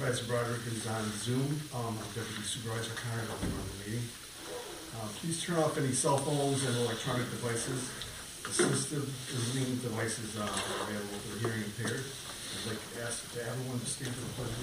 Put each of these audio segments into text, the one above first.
Supervisor Broderick is on Zoom. Deputy Supervisor Connor will run the meeting. Please turn off any cell phones and electronic devices. Assistive listening devices are available for the hearing impaired. I'd like to ask everyone to stand for the pledge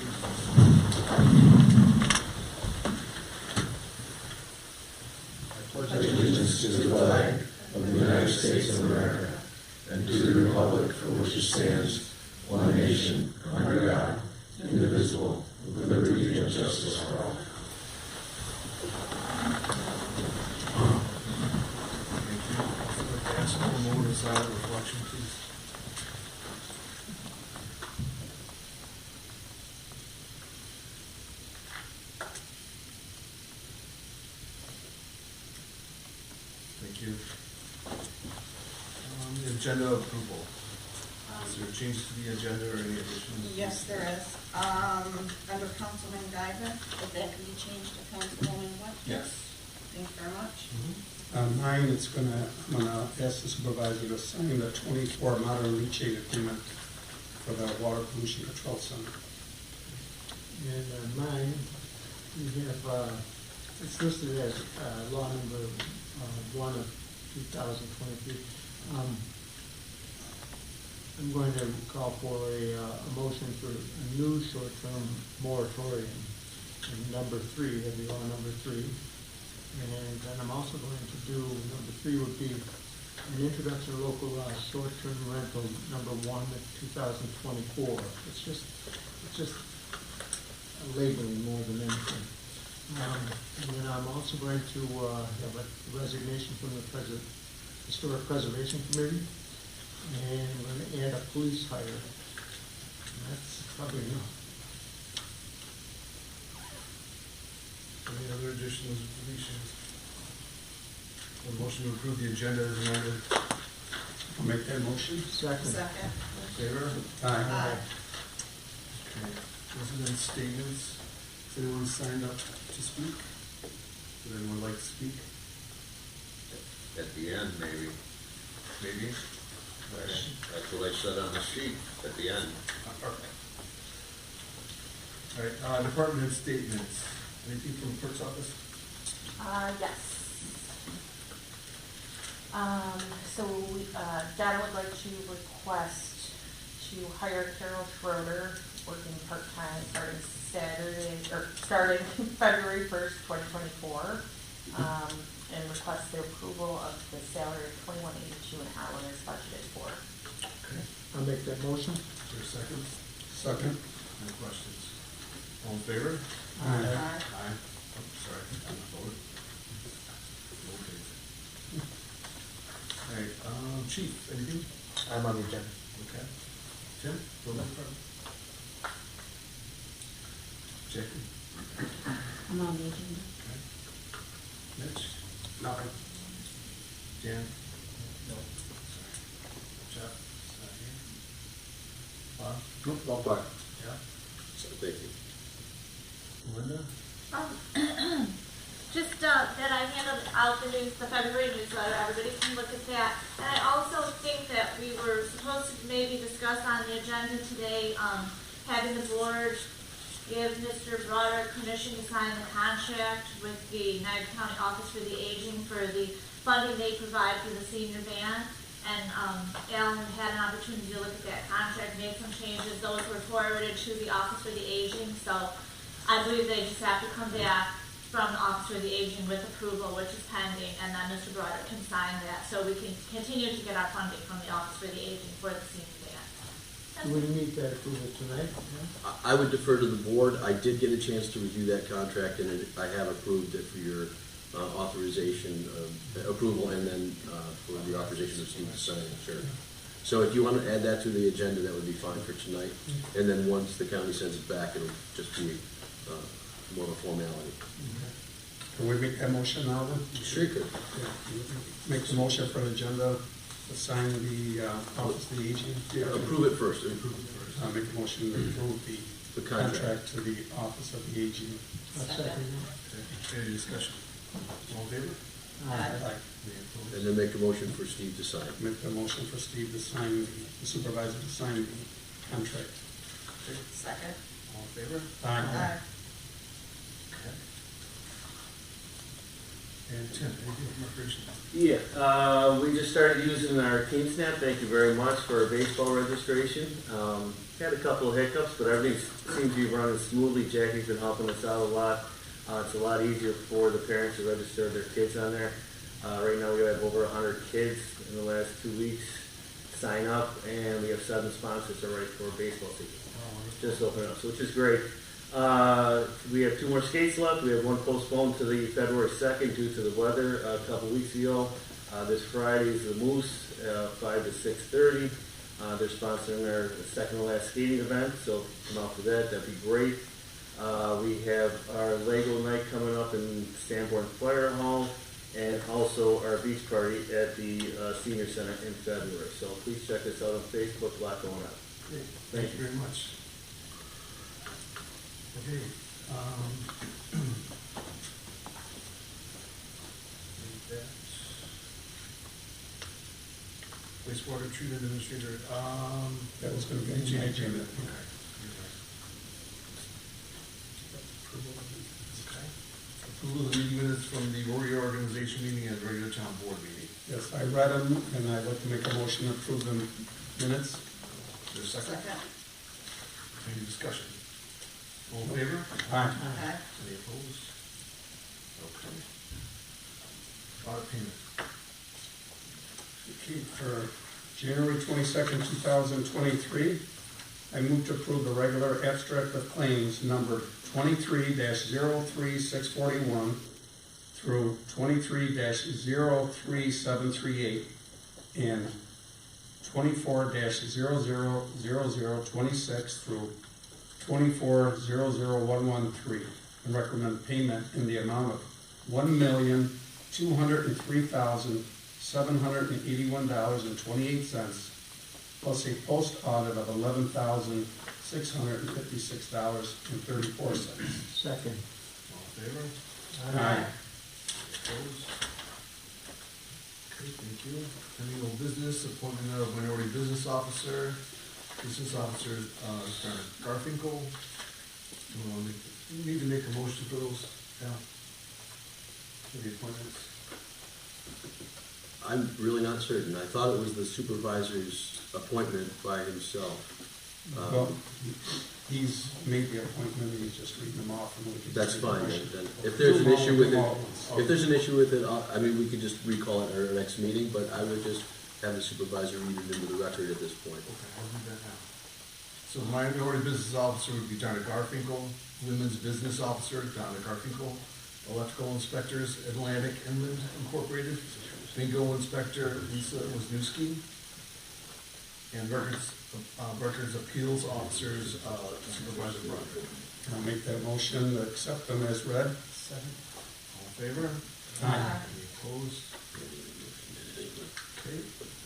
of allegiance. Allegiance to the flag of the United States of America and to the republic for which it stands, one nation, under God, indivisible, with liberty and justice for all. Thank you. I'd like to ask for a moment of silent reflection, please. Thank you. Agenda approval. Is there changes to the agenda or any additions? Yes, there is. Under Councilman Guyver, if that can be changed to Councilwoman what? Yes. Thank you very much. Mine, I'm gonna ask the supervisor to sign the 24 modern leachate agreement for the water pollution control center. And mine, we have, it's listed as law number 1 of 2023. I'm going to call for a motion for a new short-term moratorium, number 3, that'd be law number 3. And then I'm also going to do, number 3 would be an introduction to local law, short-term rental, number 1 of 2024. It's just a labeling more than anything. And then I'm also going to have a resignation from the Historic Preservation Committee, and we're going to add a police hire. And that's probably enough. Any other additions or deletions? A motion to approve the agenda as amended. I'll make that motion. Second. Second. All in favor? Aye. Okay. President statements. Has anyone signed up to speak? Would anyone like to speak? At the end, maybe. Maybe? That's what I said on the sheet, at the end. All right, department head statements. Anything from the clerk's office? Yes. So Donna would like to request to hire Carol Schroeder, working part-time, starting February 1st, 2024, and request the approval of the salary of $21.82 an hour as budgeted for. Okay. I'll make that motion. Is there a second? Second. Any questions? All in favor? Aye. Aye. Oh, sorry, I'm not voting. Okay. All right, Chief, anything? I'm on the agenda. Okay. Tim, building department? Jackie? I'm on the agenda. Okay. Mitch? Nothing. Dan? No. Sorry. Jeff? Not here. Bob? Nope, all fine. Yeah. So, thank you. Linda? Just that I handed out the February newsletter. Everybody can look at that. And I also think that we were supposed to maybe discuss on the agenda today, having the board give Mr. Broderick permission to sign the contract with the Niagara County Office for the Aging for the funding they provide for the senior van. And Alan had an opportunity to look at that contract, made some changes. Those were forwarded to the Office for the Aging. So I believe they just have to come back from the Office for the Aging with approval, which is pending, and then Mr. Broderick can sign that so we can continue to get our funding from the Office for the Aging for the senior van. Do we need that approval tonight? I would defer to the board. I did get a chance to review that contract, and I have approved it for your authorization, approval, and then for the authorization of Steve to sign. Sure. So if you want to add that to the agenda, that would be fine for tonight. And then once the county sends it back, it'll just be more of a formality. Can we make that motion now then? Sure, you could. Yeah. Make the motion for the agenda to sign the Office of the Aging. Yeah, approve it first. I'll make a motion to approve the contract to the Office of the Aging. Second. Any discussion? All in favor? Aye. And then make a motion for Steve to sign. Make the motion for Steve to sign, the supervisor to sign the contract. Okay. Second. All in favor? Aye. Okay. And Tim, anything from recreation? Yeah, we just started using our Team Snap. Thank you very much for our baseball registration. Had a couple of hiccups, but everything seems to be running smoothly. Jackie's been helping us out a lot. It's a lot easier for the parents to register their kids on there. Right now we have over 100 kids in the last 2 weeks sign up, and we have 7 sponsors already for baseball season. Just open up, so which is great. We have 2 more skates left. We have one postponed to the February 2nd due to the weather a couple weeks ago. This Friday is the Moose, 5 to 6:30. They're sponsoring our second to last skating event, so come out for that. That'd be great. We have our Lego night coming up in Sanborn Fire Hall, and also our beach party at the Senior Center in February. So please check us out on Facebook. A lot going on. Great. Thank you very much. Okay. Wastewater treatment administrator, That was gonna be my agenda. Okay. Approval of the meeting minutes from the reorganization meeting and regular town board meeting. Yes, I read them, and I'd like to make a motion to approve the minutes. Is there a second? Second. Any discussion? All in favor? Aye. Aye. Any opposed? Okay. Audit payment. Okay, for January 22nd, 2023, I move to approve the regular abstract of claims numbered 23-03641 through 23-03738 and 24-000026 through 24-00113, and recommend payment in the amount of $1,203,781.28, plus a post audit of $11,656.34. Second. All in favor? Aye. Opposed? Okay, thank you. Any old business, appointment of minority business officer. Business officer, Mr. Garfinkel. You need to make a motion for those, yeah? For the appointments. I'm really not certain. I thought it was the supervisor's appointment by himself. Well, he's made the appointment, he's just reading them off, and we can. That's fine, then. If there's an issue with it, I mean, we could just recall it at our next meeting, but I would just have the supervisor read it into the record at this point. Okay, I'll do that now. So the minority business officer would be Donna Garfinkel, women's business officer, Donna Garfinkel, electrical inspectors, Atlantic Inland Incorporated, bingo inspector, Lisa Wisniewski, and records appeals officers, Supervisor Broderick. I'll make that motion to accept them as read. Second. All in favor? Aye. Any opposed? Okay,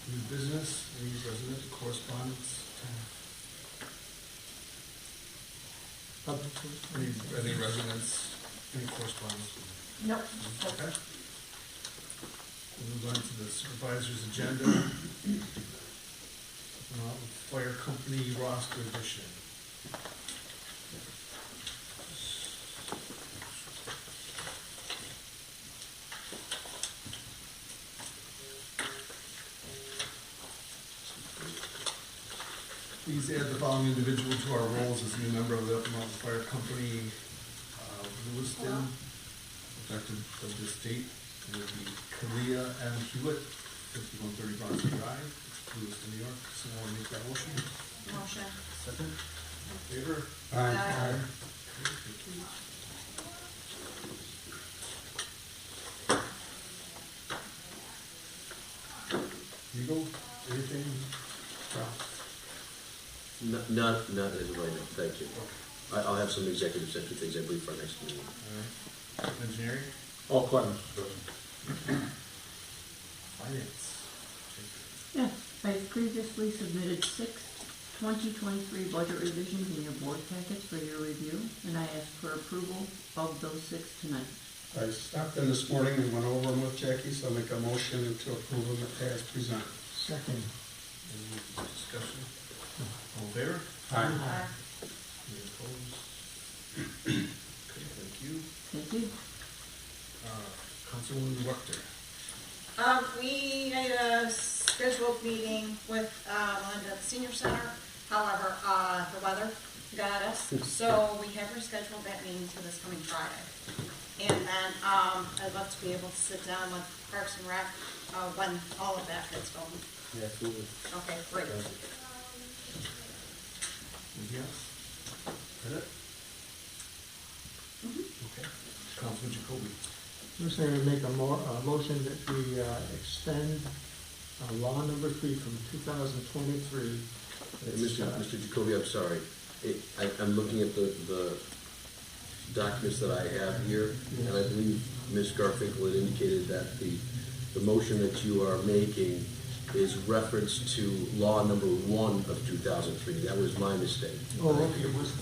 new business, any resident correspondence? Any residents, any correspondence? Nope. Okay. We'll move on to the supervisor's agenda. Fire company roster edition. Please add the following individual to our roles as a new member of the Upper Mountain Fire Company, Lewiston, effective of this date. It would be Kalia M. Hewitt, 5130 Bronson Drive, Lewiston, New York. Someone want to make that motion? Motion. Second. All in favor? Aye. Aye. Okay, thank you. Legal, anything? Ralph? Not as of right now, thank you. I'll have some executive session things, I believe, for our next meeting. All right. Engineering? All claims. Finance? Yes, I've previously submitted 6 2023 budget revisions in your board packets for your review, and I ask for approval of those 6 tonight. I stopped in this morning and went over them with Jackie, so I'll make a motion to approve them as presented. Second. Any discussion? All in favor? Aye. Aye. Any opposed? Okay, thank you. Thank you. Councilwoman Wachter. We had a scheduled meeting with Melinda at the Senior Center. However, the weather got us, so we have rescheduled that meeting to this coming Friday. And then I'd love to be able to sit down with Parks and Rec when all of that gets going. Yeah, absolutely. Okay, great. Anything else? That it? Okay. Councilman Jacoby. I'm just going to make a motion that we extend law number 3 from 2023. Mr. Jacoby, I'm sorry. I'm looking at the documents that I have here, and I believe Ms. Garfinkel had indicated that the motion that you are making is reference to law number 1 of 2003. That was my mistake. Oh, okay, it was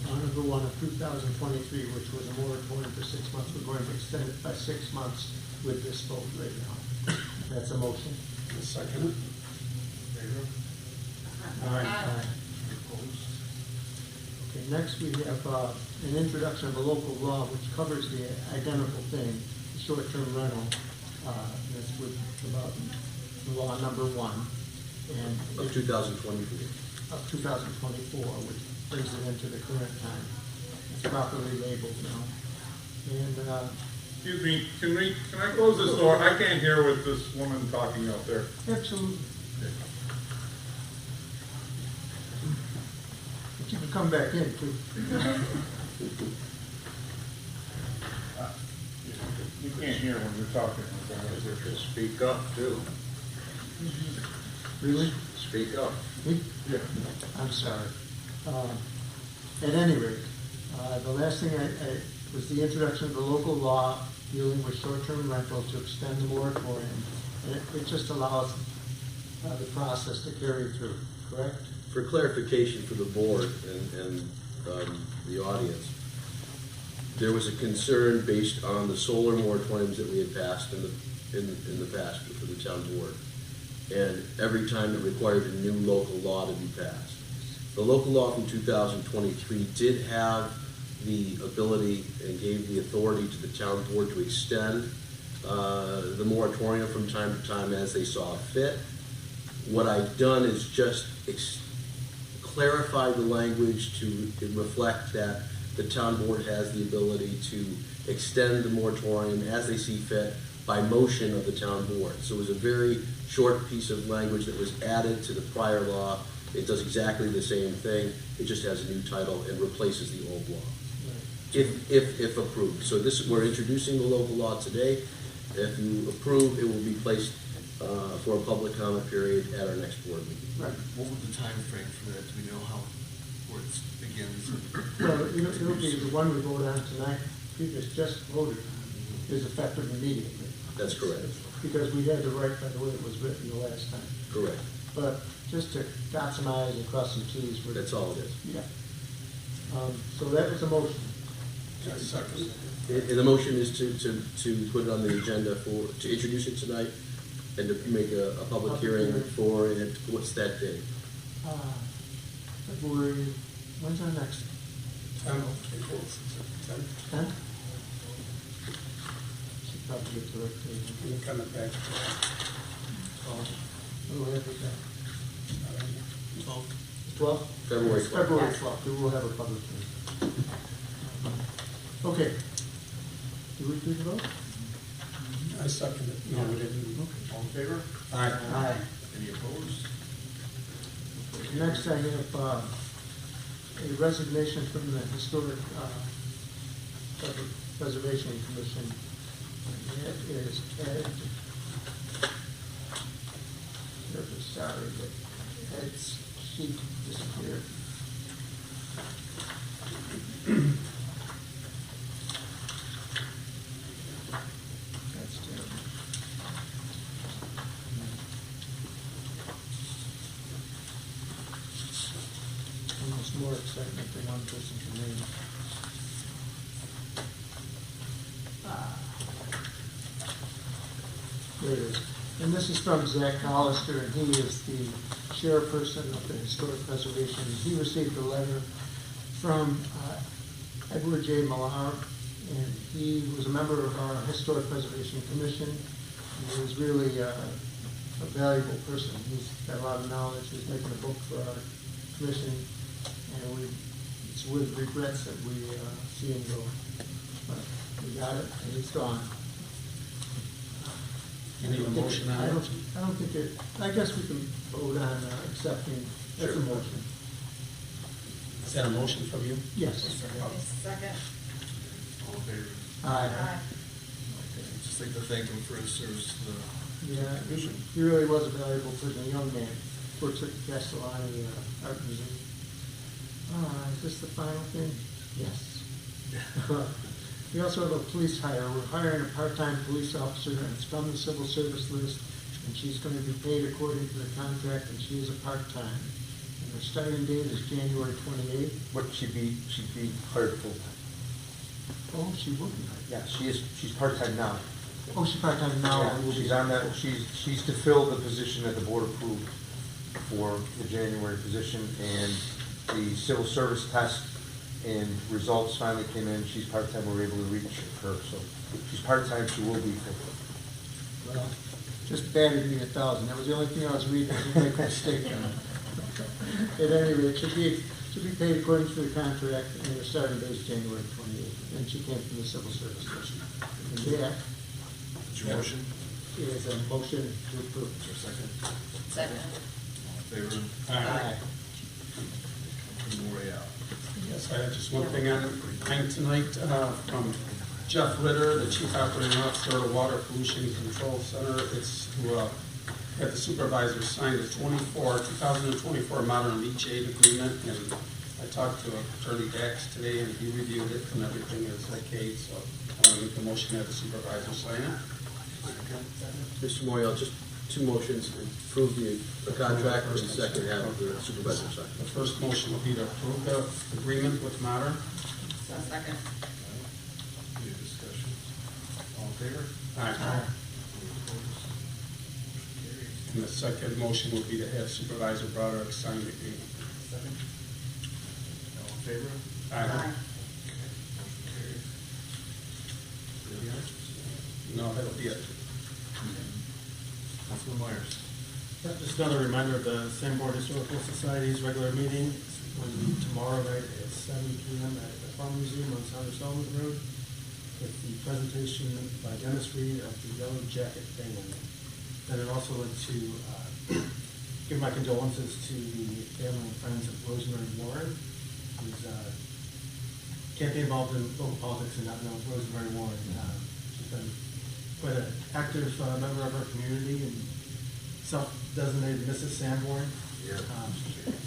law number 1 of 2023, which was a moratorium for 6 months. We're going to extend it by 6 months with this vote right now. That's a motion. A second. Favor? Aye. Opposed? Okay, next we have an introduction of a local law which covers the identical thing, the short-term rental. That's with about law number 1 and Of 2024. of 2024, which brings it into the current time. It's properly labeled now. And Excuse me, can I close this door? I can't hear with this woman talking out there. absolutely. But you can come back in too. You can't hear when you're talking. Speak up too. Really? Speak up. Me? Yeah. I'm sorry. At any rate, the last thing was the introduction of the local law dealing with short-term rentals to extend the moratorium. And it just allows the process to carry through, correct? For clarification for the board and the audience, there was a concern based on the solar moratoriums that we had passed in the past for the town board. And every time it required a new local law to be passed. The local law from 2023 did have the ability and gave the authority to the town board to extend the moratorium from time to time as they saw fit. What I've done is just clarify the language to reflect that the town board has the ability to extend the moratorium as they see fit by motion of the town board. So it was a very short piece of language that was added to the prior law. It does exactly the same thing. It just has a new title and replaces the old law, if approved. So we're introducing the local law today. If you approve, it will be placed for a public comment period at our next board meeting. Right. What would the time frame for that? Do we know where it begins? Well, it'll be the one we vote on tonight, previous just voted on, is effective immediately. That's correct. Because we had the right by the way it was written the last time. Correct. But just to dot some i's and cross some t's. That's all it is. Yeah. So that was a motion. Second. And the motion is to put it on the agenda to introduce it tonight and to make a public hearing for it. What's that date? February, when's our next? 10. 10? Should probably get the right date. We're coming back. Oh, where have we got? 12? February 12th. February 12th, we will have a public hearing. Okay. Do we do the vote? I second it. No, we didn't. All in favor? Aye. Aye. Any opposed? Next, I have a resignation from the Historic Preservation Commission. And that is Ed. Terribly sorry, but Ed's sheet disappeared. That's terrible. Almost more excitement than one person can name. There it is. And this is from Zach Hollister, and he is the chairperson of the Historic Preservation. He received a letter from Edward J. Millar, and he was a member of our Historic Preservation Commission. He was really a valuable person. He's got a lot of knowledge. He's making a book for our commission, and it's with regrets that we see him go. But we got it, and he's gone. You need a motion on I it? don't think it, I guess we can vote on accepting, that's a motion. Is that a motion from you? Yes. Second. All in favor? Aye. Okay, I'd just like to thank him for his service to the Yeah, he really was a valuable person, a young man. Works at the Castellani Art Museum. Is this the final thing? Yes. We also have a police hire. We're hiring a part-time police officer, and it's from the civil service list, and she's going to be paid according to the contract, and she is a part-time. And her starting date is January 28th. What she'd be hired full-time. Oh, she will be hired. Yeah, she's part-time now. Oh, she's part-time now. Yeah, and will be she's on that, hired. she's to fill the position that the board approved for the January position, and the civil service test and results finally came in. She's part-time, we were able to reach her, so she's part-time, she will be full. Well, just batted me 1,000. That was the only thing I was reading. I didn't make a mistake on it. At any rate, should be paid according to the contract, and her starting date is January 28th. And she came from the civil service commission. And that Is your motion? is a motion to approve. Is there a second? Second. All in favor? Aye. Memorial. Yes, I have just one thing on tonight from Jeff Ritter, the Chief Operating Officer of the Water Pollution Control Center. It's to have the supervisor sign the 2024 Modern Leachate Agreement, and I talked to Attorney Dax today, and he reviewed it, and everything is okay, so I want to make a motion to have the supervisor sign it. Mr. Moyle, just two motions, approve the contract, and second have the supervisor sign. The first motion will be to approve the agreement with Modern. Second. Any discussion? All in favor? Aye. Any opposed? Motion carries. And the second motion will be to have Supervisor Broderick sign the agreement. Second. All in favor? Aye. Motion carries. Anything else? No, that'll be it. Councilman Myers. Just another reminder of the Sanborn Historical Society's regular meeting. It's going to be tomorrow night at 7 p.m. at the Farm Museum on Sounder Solomon Road with the presentation by Dennis Reed of the Yellow Jacket Band. And I'd also like to give my condolences to the family and friends of Rosemary Warren, who's can't be involved in local politics and not know Rosemary Warren. She's been quite an active member of our community and self-designated Mrs. Sanborn. Yeah.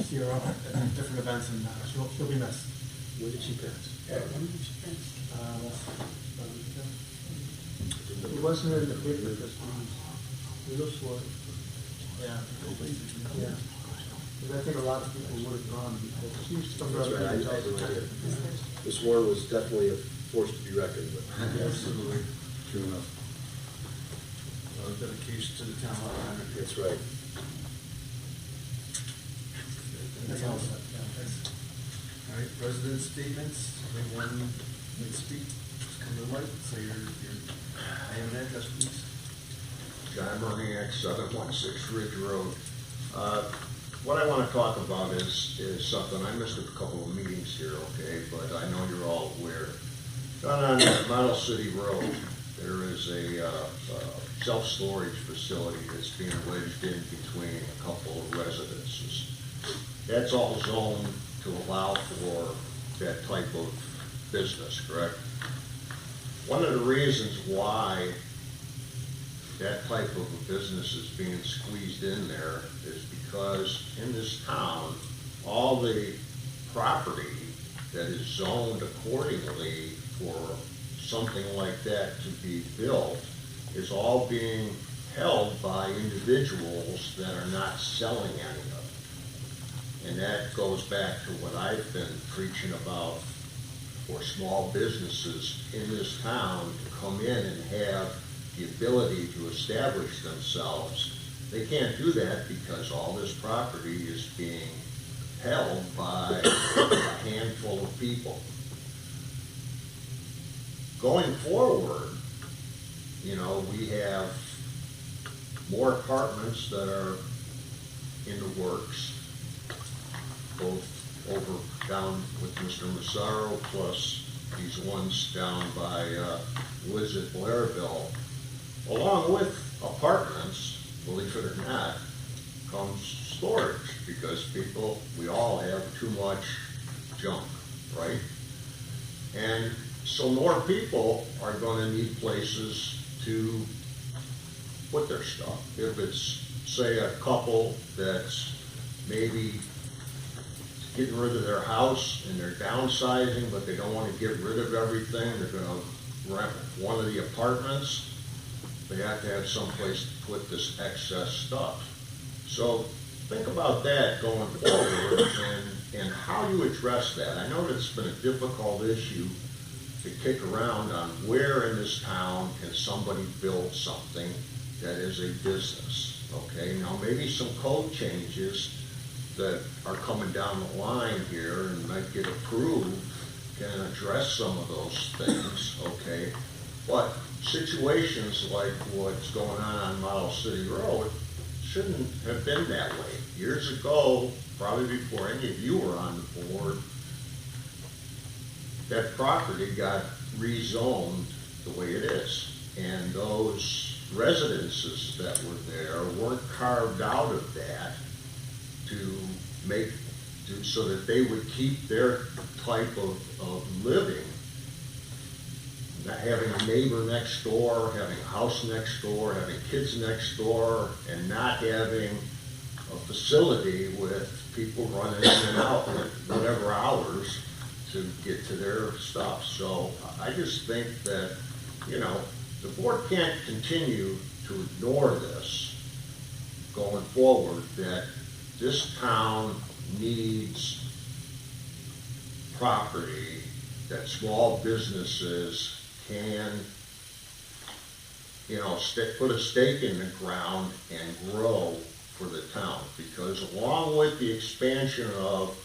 See her at different events, and she'll be missed. When did she pass? About a week ago. It wasn't in the paper this week. We looked for it. Yeah. Yeah. Because I think a lot of people would have gone because she used to come That's around. right, I have no idea. Ms. Warren was definitely a force to be reckoned with. Absolutely. True enough. Dedication to the town hall. That's right. That's all. All right, resident statements, anyone may speak, just come to the mic, say your name and address, please. John Moniak, 716 Ridge Road. What I want to talk about is something, I missed a couple of meetings here, okay, but I know you're all aware. Down on Model City Road, there is a self-storage facility that's being wedged in between a couple of residences. That's all zoned to allow for that type of business, correct? One of the reasons why that type of a business is being squeezed in there is because in this town, all the property that is zoned accordingly for something like that to be built is all being held by individuals that are not selling any of it. And that goes back to what I've been preaching about for small businesses in this town to come in and have the ability to establish themselves. They can't do that because all this property is being held by a handful of people. Going forward, you know, we have more apartments that are in the works, both down with Mr. Massaro, plus these ones down by Woods at Blairville. Along with apartments, believe it or not, comes storage, because people, we all have too much junk, right? And so more people are going to need places to put their stuff. If it's, say, a couple that's maybe getting rid of their house and they're downsizing, but they don't want to get rid of everything, they're going to rent one of the apartments, they have to have some place to put this excess stuff. So think about that going forward and how you address that. I know that it's been a difficult issue to kick around on where in this town can somebody build something that is a business, okay? Now maybe some code changes that are coming down the line here and might get approved can address some of those things, okay? But situations like what's going on Model City Road shouldn't have been that way. Years ago, probably before any of you were on the board, that property got rezoned the way it is. And those residences that were there weren't carved out of that so that they would keep their type of living. Not having a neighbor next door, having a house next door, having kids next door, and not having a facility with people running in and out at whatever hours to get to their stuff. So I just think that, you know, the board can't continue to ignore this going forward, that this town needs property that small businesses can, you know, put a stake in the ground and grow for the town. Because along with the expansion of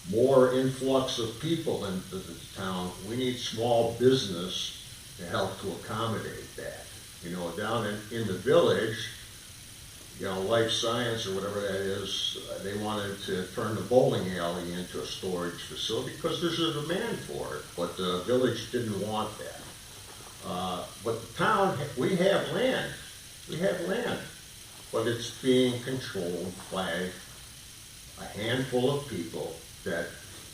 more influx of people into the town, we need small business to help to accommodate that. You know, down in the village, you know, Life Science or whatever that is, they wanted to turn the bowling alley into a storage facility because there's a demand for it, but the village didn't want that. But the town, we have land, but it's being controlled by a handful of people that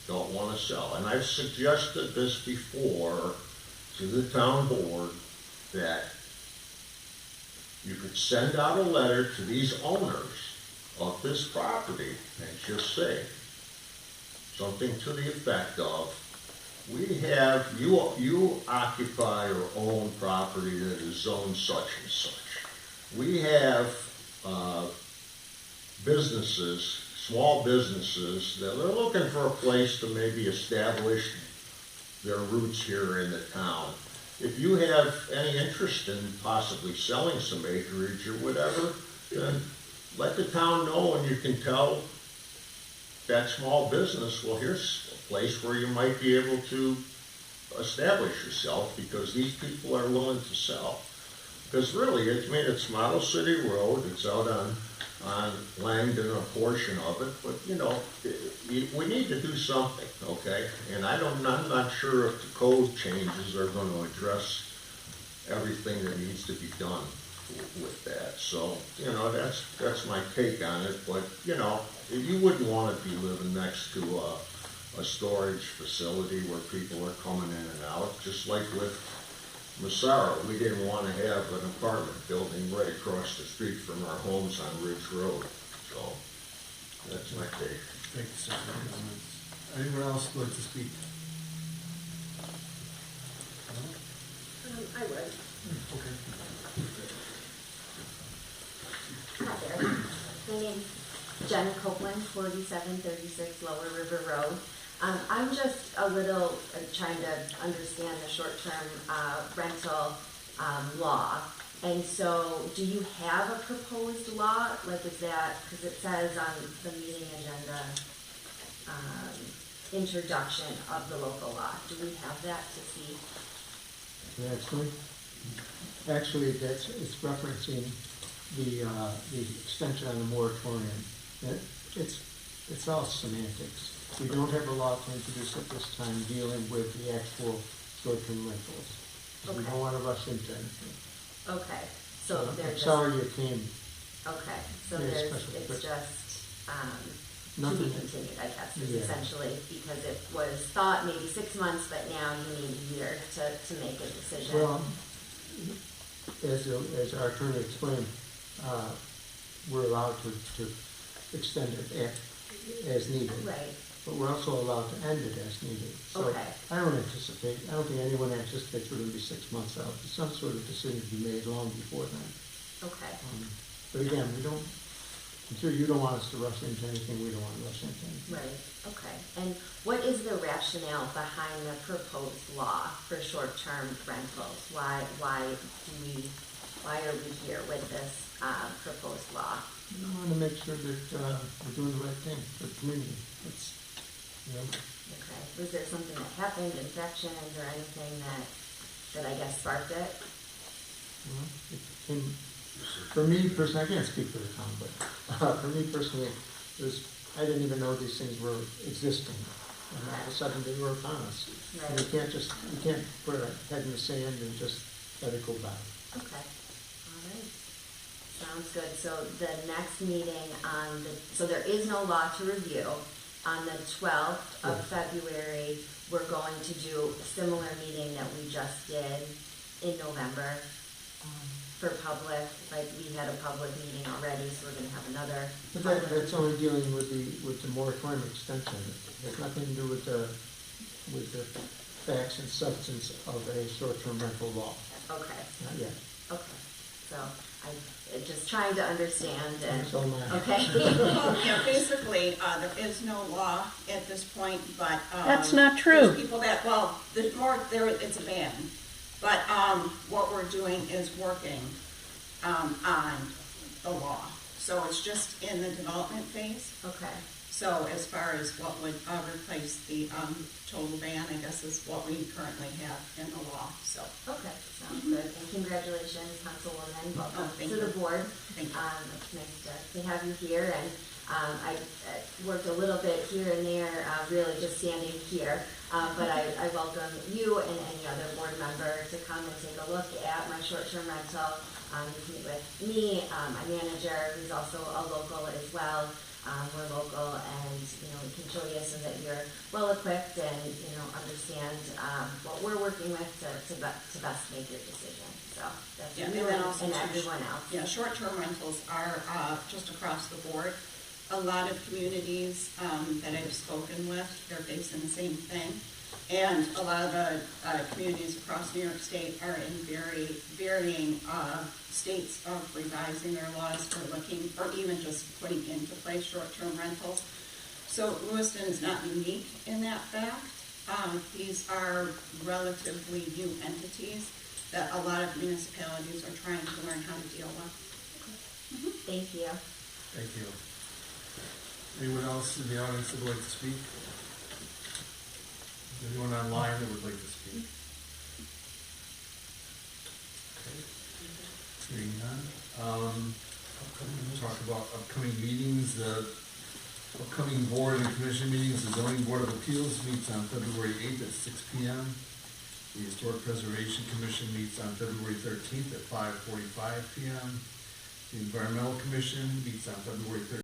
don't want to sell. And I've suggested this before to the town board, that you could send out a letter to these owners of this property and just say something to the effect of, we have, you occupy or own property that is zoned such and such. We have businesses, small businesses, that are looking for a place to maybe establish their roots here in the town. If you have any interest in possibly selling some acreage or whatever, then let the town know, and you can tell that small business, well, here's a place where you might be able to establish yourself because these people are willing to sell. Because really, it's Model City Road, it's out on Langdon, a portion of it, but you know, we need to do something, okay? And I'm not sure if the code changes are going to address everything that needs to be done with that. So, you know, that's my take on it, but you know, you wouldn't want to be living next to a storage facility where people are coming in and out, just like with Massaro. We didn't want to have an apartment building right across the street from our homes on Ridge Road. So that's my take. Thank you, sir, for your comments. Anyone else like to speak? I would. Okay. Hi there. My name's Jen Copeland, 4736 Lower River Road. I'm just a little trying to understand the short-term rental law. And so, do you have a proposed law? Like, is that, because it says on the meeting agenda, introduction of the local law. Do we have that to see? Actually, it's referencing the extension on the moratorium. It's all semantics. We don't have a law to introduce at this time dealing with the actual short-term rentals. We don't want to rush into anything. Okay, so I'm there's sorry you came. Okay, so Very there's, special, it's but just, to nothing- be continued, I guess, is Yeah. essentially, because it was thought maybe 6 months, but now you need a year to make a decision. Well, as our attorney explained, we're allowed to extend it as needed. Right, But we're also allowed to end it as needed. So Okay. I don't think anyone anticipates we're going to be 6 months out. Some sort of decision to be made long before then. okay, But again, I'm sure you don't want us to rush into anything, we don't want to rush into anything. right, okay. And what is the rationale behind the proposed law for short-term rentals? Why are we here with this proposed law? We want to make sure that we're doing the right thing for the community. Okay, was there something that happened, infections or anything that I guess sparked it? For me personally, I can't speak for the town, but for me personally, I didn't even know these things were existing. And all of a sudden they were upon us. And you can't put our head in the sand and just let it go by. Okay, all right. Sounds good. So the next meeting so there is no law to review. On the 12th of February, we're going to do a similar meeting that we just did in November for public. Like, we had a public meeting already, so we're going to have another. But that's only dealing with the moratorium extension. It has nothing to do with the facts and substance of a short-term rental law. Okay. Not yet. Okay. So I'm just trying to understand and, So am I. okay. Well, yeah, basically, there is no law at this point, but. That's not true. There's people it's a ban. But, what we're doing is working, on the law. So it's just in the development phase. Okay. So as far as what would replace the total ban, I guess is what we currently have in the law, so. Okay, sounds good. And congratulations, Councilwoman. Welcome thank to you. the board. Thank you. It's nice to have you here. And I worked a little bit here and there, really just standing here. But I welcome you and any other board member to come and take a look at my short-term rental. You can meet with me, my manager, who's also a local as well. We're local, and we can show you so that you're well equipped and understand what we're working with to best make your decision. So that's Yeah, you and then also and everyone else. Yeah, short-term rentals are just across the board. A lot of communities that I've spoken with, they're facing the same thing. And a lot of the communities across New York State are in very varying states of revising their laws or looking, or even just putting into place short-term rentals. So Lewiston is not unique in that fact. These are relatively new entities that a lot of municipalities are trying to learn how to deal with. Thank you. Thank you. Anyone else in the audience that would like to speak? Anyone online that would like to speak? Okay. Hearing none. Talk about upcoming meetings. The upcoming board and commission meetings, the zoning board of appeals meets on February 8th at 6 p.m. The Historic Preservation Commission meets on February 13th at 5:45 p.m. The Environmental Commission meets on February 13th